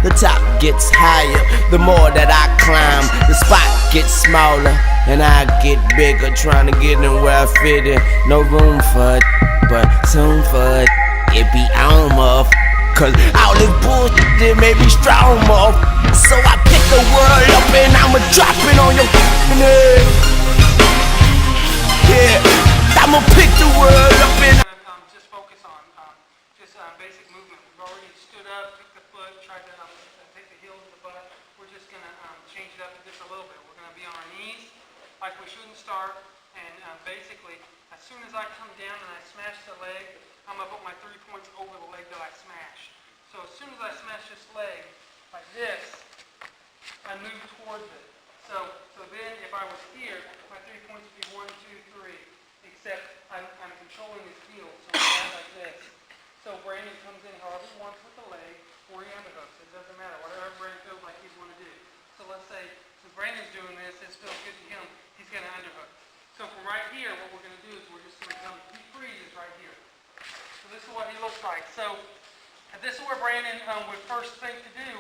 the top gets higher. The more that I climb, the spot gets smaller, and I get bigger, trying to get in where I fit in. No room for it, but soon for it, it be on, motherfucker. Cause all this bullshit made me strong, motherfucker. So I pick the world up and I'ma drop it on your head. Yeah, I'ma pick the world up and just focus on basic movement. We've already stood up, took the foot, tried to take the heel to the butt. We're just gonna change it up just a little bit. We're gonna be on our knees, like we shouldn't start, and basically, as soon as I come down and I smash the leg, I'm gonna put my 3 points over the leg that I smashed. So as soon as I smash this leg, like this, I move towards it. So then if I was here, my 3 points would be 1, 2, 3. Except I'm controlling his heel, so it's like this. So Brandon comes in however he wants with the leg, or he underhooks. It doesn't matter, whatever Brandon feels like he's going to do. So let's say, since Brandon's doing this feels good to him, he's going to underhook. So from right here, what we're going to do is we're just going to come, he freezes right here. So this is what he looks like. So this is where Brandon would first think to do.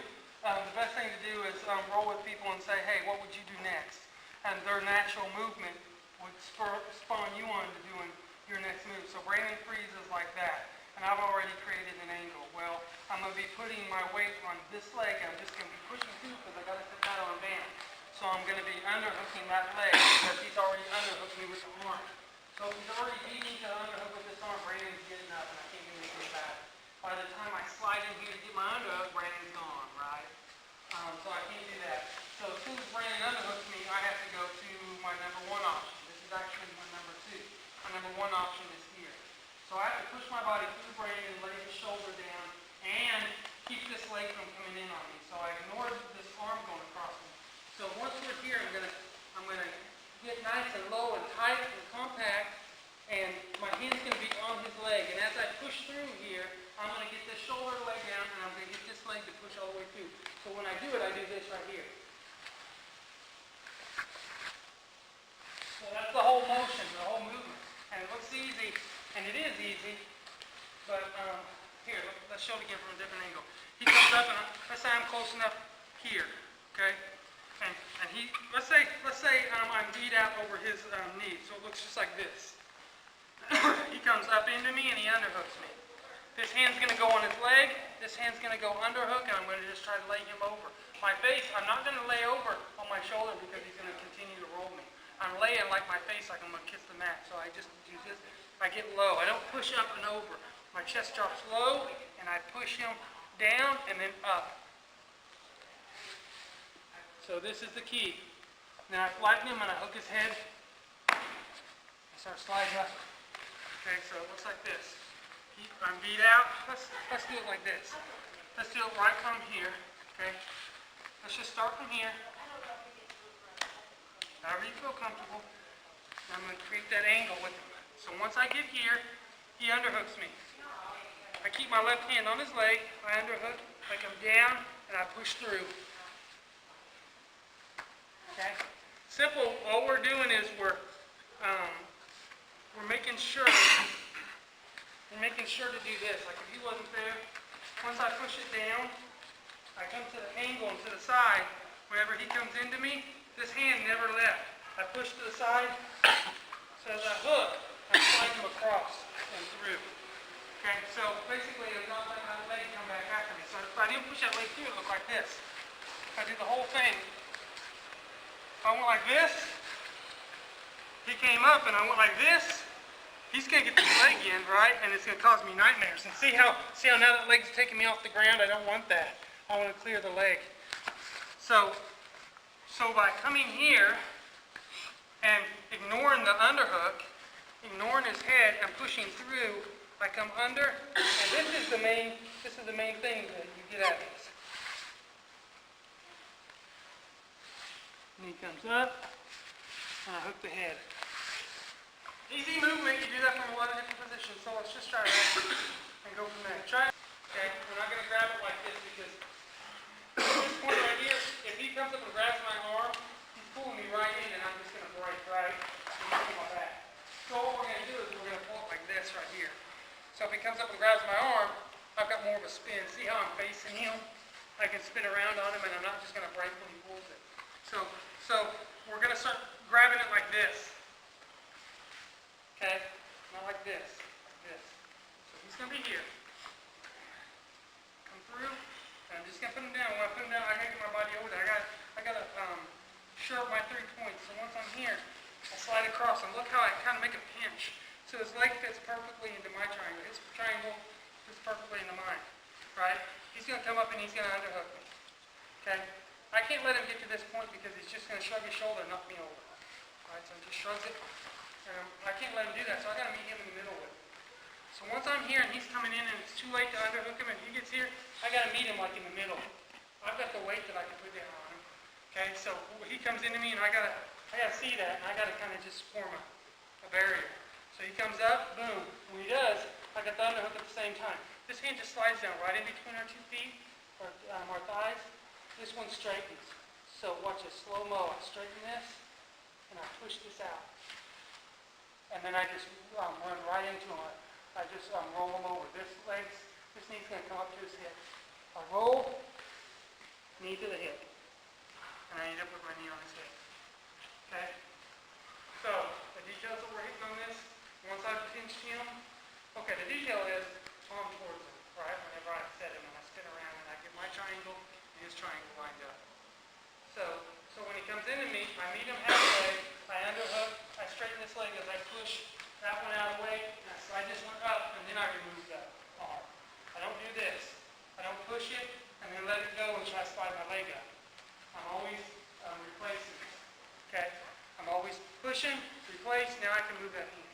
The best thing to do is roll with people and say, hey, what would you do next? And their natural movement would spawn you on to doing your next move. So Brandon freezes like that. And I've already created an angle. Well, I'm going to be putting my weight on this leg. I'm just going to be pushing through because I got to sit that on band. So I'm going to be underhooking that leg because he's already underhooked me with the arm. So if he's already beat me to underhook with this arm, Brandon's getting up and I can't do anything about it. By the time I slide in here to get my underhook, Brandon's gone, right? So I can't do that. So as soon as Brandon underhooks me, I have to go to my number 1 option. This is actually my number 2. My number 1 option is here. So I have to push my body through Brandon, lay his shoulder down, and keep this leg from coming in on me. So I ignore this arm going across me. So once we're here, I'm gonna get nice and low and tight and compact, and my hand's gonna be on his leg. And as I push through here, I'm gonna get this shoulder leg down, and I'm gonna get this leg to push all the way through. So when I do it, I do this right here. So that's the whole motion, the whole movement. And it looks easy, and it is easy, but here, let's show it again from a different angle. He comes up, and let's say I'm close enough here, okay? And he, let's say I'm beat out over his knee, so it looks just like this. He comes up into me and he underhooks me. This hand's going to go on his leg, this hand's going to go underhook, and I'm going to just try to lay him over. My face, I'm not going to lay over on my shoulder because he's going to continue to roll me. I'm laying like my face like I'm going to kiss the mat, so I just do this. I get low. I don't push up and over. My chest drops low, and I push him down and then up. So this is the key. Now I flatten him and I hook his head. I start sliding up. Okay, so it looks like this. I'm beat out. Let's do it like this. Let's do it right from here. Okay. Let's just start from here. However you feel comfortable. I'm going to create that angle with him. So once I get here, he underhooks me. I keep my left hand on his leg. I underhook. I come down and I push through. Okay. Simple. All we're doing is we're making sure. We're making sure to do this. Like if he wasn't there, once I push it down, I come to the angle and to the side. Whenever he comes into me, this hand never left. I push to the side, so as I hook, I slide him across and through. Okay, so basically I'm not letting that leg come back after me. So if I didn't push that leg through, it looked like this. If I do the whole thing, if I went like this, he came up and I went like this, he's going to get this leg in, right? And it's going to cause me nightmares. And see how now that leg's taking me off the ground? I don't want that. I want to clear the leg. So by coming here and ignoring the underhook, ignoring his head and pushing through, I come under, and this is the main thing that you get out of this. And he comes up, and I hook the head. Easy movement, you do that from a lot of different positions, so let's just try that and go from there. Try it. Okay, we're not going to grab it like this because this point right here, if he comes up and grabs my arm, he's pulling me right in and I'm just going to break, right? And pull my back. So what we're going to do is we're going to pull it like this right here. So if he comes up and grabs my arm, I've got more of a spin. See how I'm facing him? I can spin around on him and I'm not just going to break when he pulls it. So we're going to start grabbing it like this. Okay? Not like this. Like this. So he's going to be here. Come through. And I'm just going to put him down. When I put him down, I got to get my body over there. I got to shore up my 3 points. So once I'm here, I slide across. And look how I kind of make a pinch. So his leg fits perfectly into my triangle. His triangle fits perfectly into mine. Right? He's going to come up and he's going to underhook me. Okay? I can't let him get to this point because he's just going to shrug his shoulder and knock me over. Right? So he just shrugs it. And I can't let him do that, so I got to meet him in the middle with it. So once I'm here and he's coming in and it's too late to underhook him and he gets here, I got to meet him like in the middle. I've got the weight that I can put down on him. Okay? So he comes into me and I got to see that and I got to kind of just form a barrier. So he comes up, boom. When he does, I got the underhook at the same time. This hand just slides down right in between our 2 feet, or our thighs. This one straightens. So watch this, slow-mo. I straighten this, and I push this out. And then I just run right into him. I just roll him over. This knee's going to come up to his hip. I roll, knee to the hip. And I end up with my knee on his hip. Okay? So, the details that we're hitting on this, once I've pinched him, okay, the detail is palm towards him, right? Whenever I set him and I spin around and I get my triangle and his triangle lined up. So when he comes into me, I meet him halfway, I underhook, I straighten this leg as I push that one out of the way, and I slide this one up, and then I remove that arm. I don't do this. I don't push it, and then let it go and try to slide my leg up. I'm always replacing it. Okay? I'm always pushing, replace, now I can move that hand.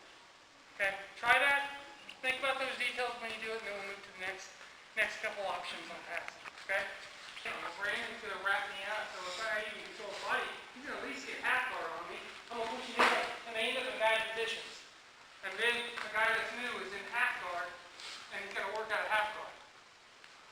Okay? Try that. Think about those details when you do it, and then we'll move to the next couple options on passing. Okay? My brain is going to wrap me out, so if I even control the body, he's going to at least get half guard on me. I'm going to push him in, and they end up in bad positions. And then the guy that's new is in half guard, and he's going to work out of half guard.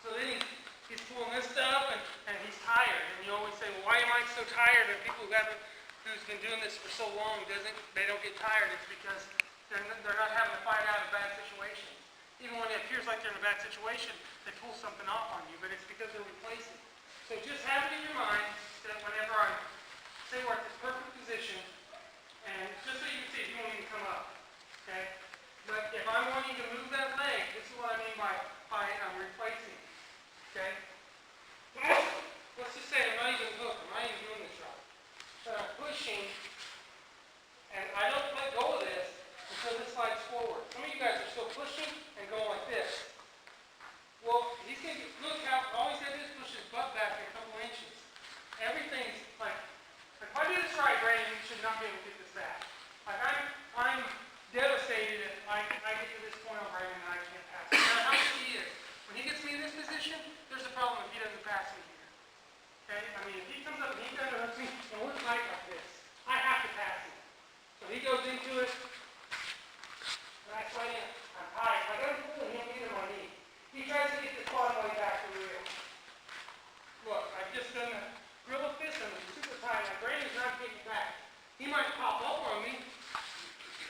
So then he's pulling this stuff, and he's tired. And you always say, well, why am I so tired? And people who's been doing this for so long, they don't get tired. It's because they're not having to fight out of bad situations. Even when it appears like they're in a bad situation, they pull something off on you, but it's because they're replacing. So just have it in your mind that whenever say we're at this perfect position, and just so you can see, you won't even come up, okay? But if I'm wanting to move that leg, this is what I mean by replacing, okay? Let's just say I'm not even hooked, I'm not even doing this right. But I'm pushing, and I don't let go of this until this slides forward. Some of you guys are still pushing and going like this. Well, he's going to look how all he's going to do is push his butt back a couple inches. Everything's like if I do this right, Brandon, you should not be able to get this back. Like I'm devastated if I get to this point on Brandon and I can't pass it. No matter how good he is. When he gets me in this position, there's a problem if he doesn't pass me here. Okay? I mean, if he comes up and he underhooks me and we're tight like this, I have to pass him. So he goes into it, and I slide in. I'm tight. I don't pull him into my knee. He tries to get this bottom leg back to the real. Look, I've just done the grill of fist and it's super tight. My brain is not getting back. He might pop up on me,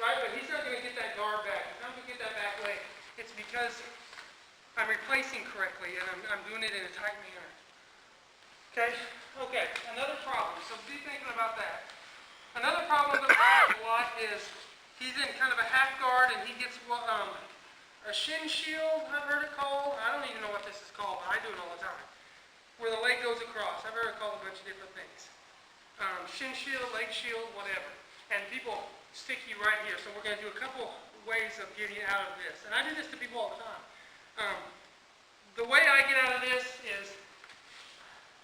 right? But he's not going to get that guard back. He's not going to get that back leg. It's because I'm replacing correctly and I'm doing it in a tight manner. Okay? Okay, another problem. So be thinking about that. Another problem that we have a lot is he's in kind of a half guard and he gets a shin shield, I've heard it called. I don't even know what this is called, but I do it all the time. Where the leg goes across. I've heard it called a bunch of different things. Shin shield, leg shield, whatever. And people stick you right here. So we're going to do a couple ways of getting out of this. And I do this to people all the time. The way I get out of this is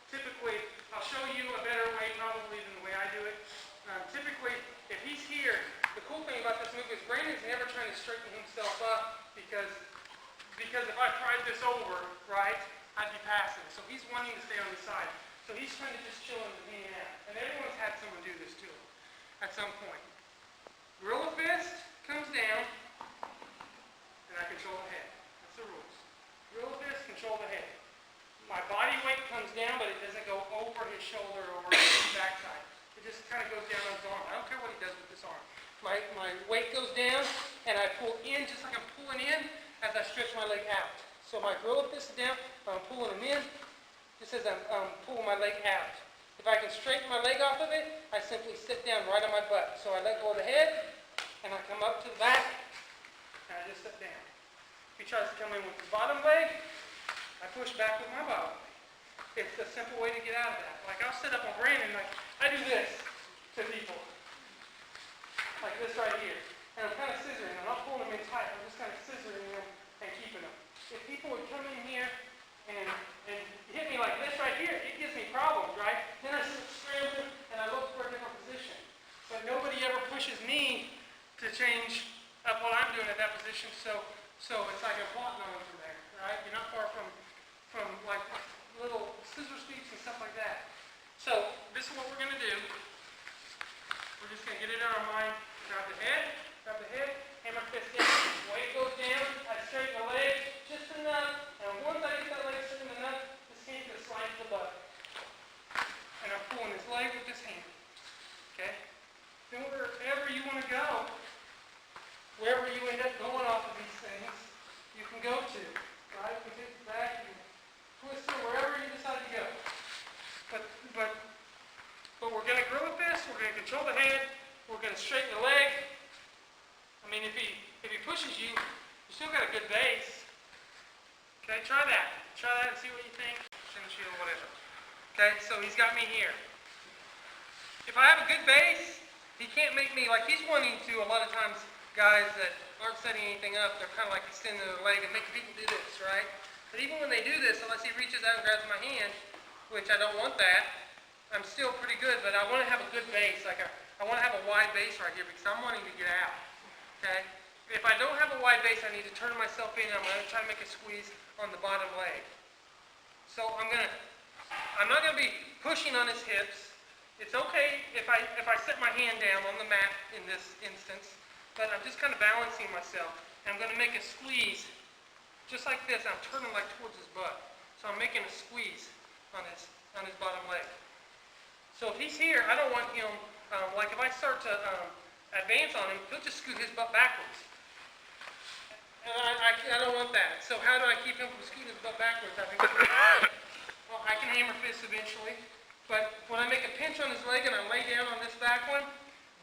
typically, I'll show you a better way probably than the way I do it. Typically, if he's here, the cool thing about this move is Brandon's never trying to straighten himself up because if I tried this over, right, I'd be passing. So he's wanting to stay on the side. So he's trying to just chill in the knee out. And everyone's had someone do this to him at some point. Gorilla fist comes down, and I control the head. That's the rules. Gorilla fist, control the head. My body weight comes down, but it doesn't go over his shoulder or over his backside. It just kind of goes down on his arm. I don't care what he does with this arm. My weight goes down, and I pull in just like I'm pulling in as I stretch my leg out. So my gorilla fist is down, I'm pulling him in, just as I'm pulling my leg out. If I can straighten my leg off of it, I simply sit down right on my butt. So I let go of the head, and I come up to the back, and I just sit down. If he tries to come in with the bottom leg, I push back with my bottom leg. It's a simple way to get out of that. Like I'll sit up on Brandon, like I do this to people. Like this right here. And I'm kind of scissoring. I'm not pulling them in tight. I'm just kind of scissoring them and keeping them. If people would come in here and hit me like this right here, it gives me problems, right? Then I scramble and I look for a different position. But nobody ever pushes me to change up what I'm doing at that position. So it's like I'm plotting on them from there, right? You're not far from like little scissor sweeps and stuff like that. So this is what we're going to do. We're just going to get it in our mind. Grab the head, hammer fist in. Weight goes down. I straighten the leg just enough. And once I get that leg straightened enough, this hand can slide to the butt. And I'm pulling this leg with this hand. Okay? Then wherever you want to go, wherever you end up going off of these things, you can go to. Right? You can take it back, you can twist it wherever you decide to go. But we're going to grill with this. We're going to control the head. We're going to straighten the leg. I mean, if he pushes you, you still got a good base. Okay, try that. Try that and see what you think. Shin the shield, whatever. Okay, so he's got me here. If I have a good base, he can't make me, like he's wanting to, a lot of times, guys that aren't setting anything up, they're kind of like extending their leg and making people do this, right? But even when they do this, unless he reaches out and grabs my hand, which I don't want that, I'm still pretty good, but I want to have a good base. Like I want to have a wide base right here because I'm wanting to get out. Okay? If I don't have a wide base, I need to turn myself in. I'm going to try to make a squeeze on the bottom leg. So I'm not going to be pushing on his hips. It's okay if I set my hand down on the mat in this instance, but I'm just kind of balancing myself. And I'm going to make a squeeze just like this. I'm turning like towards his butt. So I'm making a squeeze on his bottom leg. So if he's here, I don't want him, like if I start to advance on him, he'll just scoot his butt backwards. And I don't want that. So how do I keep him from scooting his butt backwards? Well, I can hammer fist eventually. But when I make a pinch on his leg and I lay down on this back one,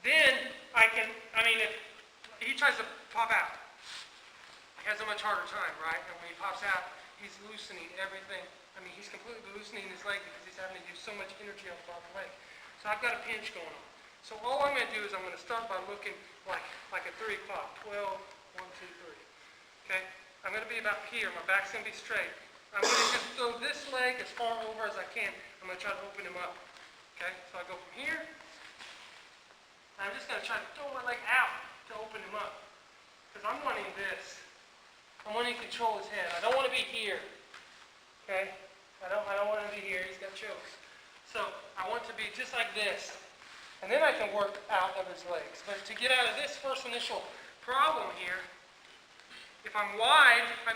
then if he tries to pop out, he has a much harder time, right? And when he pops out, he's loosening everything. I mean, he's completely loosening his leg because he's having to use so much energy on the bottom leg. So I've got a pinch going on. So all I'm going to do is I'm going to start by looking like a 3 o'clock. 12, 1, 2, 3. Okay? I'm going to be about here. My back's going to be straight. I'm going to just throw this leg as far over as I can. I'm going to try to open him up. Okay? So I go from here. And I'm just going to try to throw my leg out to open him up. Because I'm wanting this. I'm wanting to control his head. I don't want to be here. Okay? I don't want him to be here. He's got chokes. So I want to be just like this. And then I can work out of his legs. But to get out of this first initial problem here, if I'm wide, I'm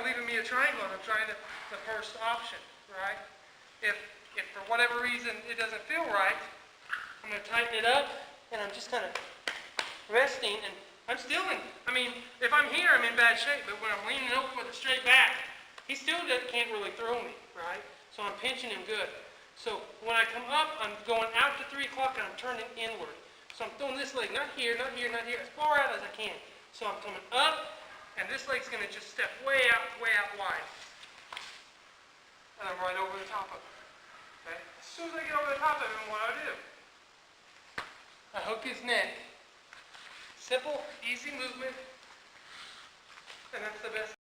leaving me a triangle and I'm trying the first option, right? If for whatever reason it doesn't feel right, I'm going to tighten it up and I'm just kind of resting and I'm still if I'm here, I'm in bad shape, but when I'm leaning over with a straight back, he still can't really throw me, right? So I'm pinching him good. So when I come up, I'm going out to 3 o'clock and I'm turning inward. So I'm throwing this leg, not here, not here, not here, as far out as I can. So I'm coming up, and this leg's going to just step way out wide. And I'm right over the top of it. Okay? As soon as I get over the top of him, what do I do? I hook his neck. Simple, easy movement, and that's the best.